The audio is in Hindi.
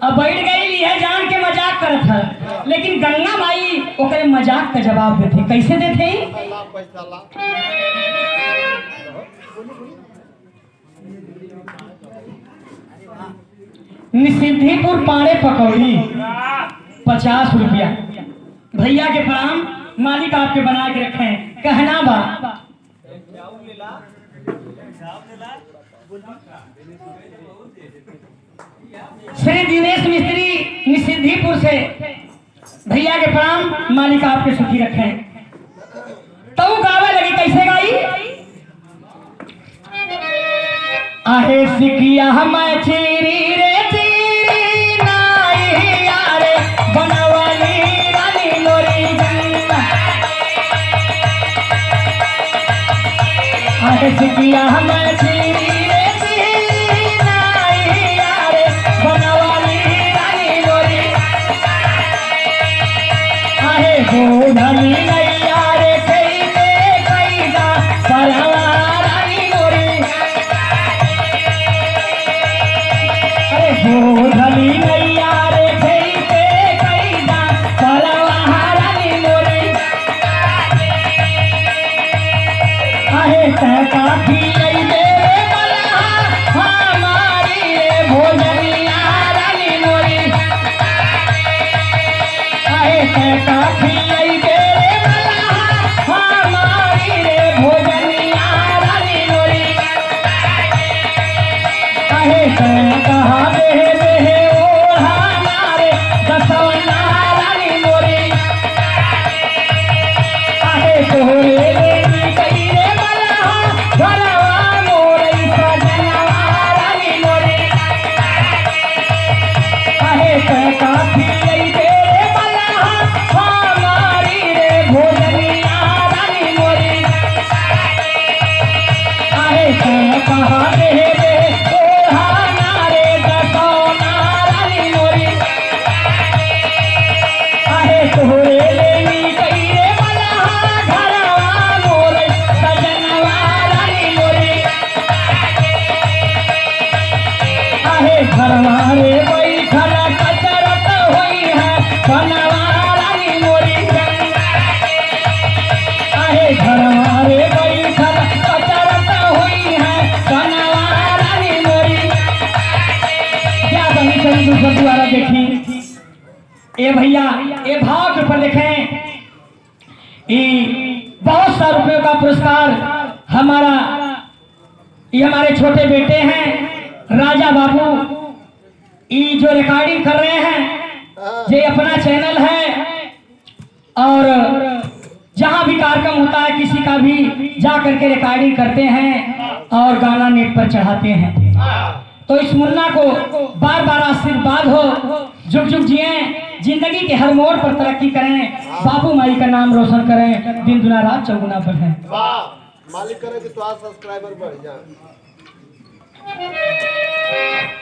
अब बैठ गई है जान के मजाक करत है, लेकिन गंगा माई ओकरे मजाक का जवाब देते। कैसे देते? निसिद्धिपुर पाड़े पकौड़ी 50 रुपया। भैया के प्रणाम, मालिक आपके बना के रखे हैं। कहना बा श्री दिनेश मिस्त्री निसिद्धिपुर से, भैया के प्रणाम, मालिक आपके सुखी रखे हैं। तो गावे लगी। कैसे गाई? आहे सिकिया मैं चीरी रे चीरी नाई यारे बनवाली रानी मोरी गंगा। आहे सिकिया मैं चीरी रे चीरी नाई यारे बनवाली रानी मोरी। आहे हो धनी नैया रे कैसे कैदा परवा रानी मोरी। हो धनी नैया रे कैसे कैदा परवा रानी मोरी। आहे काफी आई दे बला हमारी रे भोजनिया रानी मोरी। आहे काफी आई दे बला हमारी रे भोजनिया रानी मोरी। आहे कहा दे ओढ़ा रे दसवना रानी मोरी। आहे तोरे लेनी कई रे बला घरवा मोरी सजनवा रानी मोरी। आहे काफी आई दे बला हमारी रे भोजनिया रानी मोरी। आहे कहा दे ओढ़ा रे दसवना रानी मोरी। आहे तोरे लेनी कई रे बला घरवा मोरी सजनवा रानी मोरी। आहे घरवा रे बैठल कचरत होई है बनवा रानी मोरी। आहे घरवा रे बैठल कचरत होई है बनवा रानी मोरी। क्या बनी करी दूसरा द्वारा देखी। ए भैया ए भाव के ऊपर देखें, बहुत सा रुपयों का पुरस्कार हमारा, ये हमारे छोटे बेटे हैं राजा बाबू, ये जो रिकॉर्डिंग कर रहे हैं, ये अपना चैनल है और जहां भी कार्यक्रम होता है किसी का भी जा करके रिकॉर्डिंग करते हैं और गाना नेट पर चढ़ाते हैं। तो इस मुन्ना को बार बार आशीर्वाद हो, जुग जुग जिए, जिंदगी के हर मोड़ पर तरक्की करें, बाबू माई का नाम रोशन करें, दिन दुना रात चौगुना बढ़े। मालिक करे कि तो सब्सक्राइबर बढ़ जाए।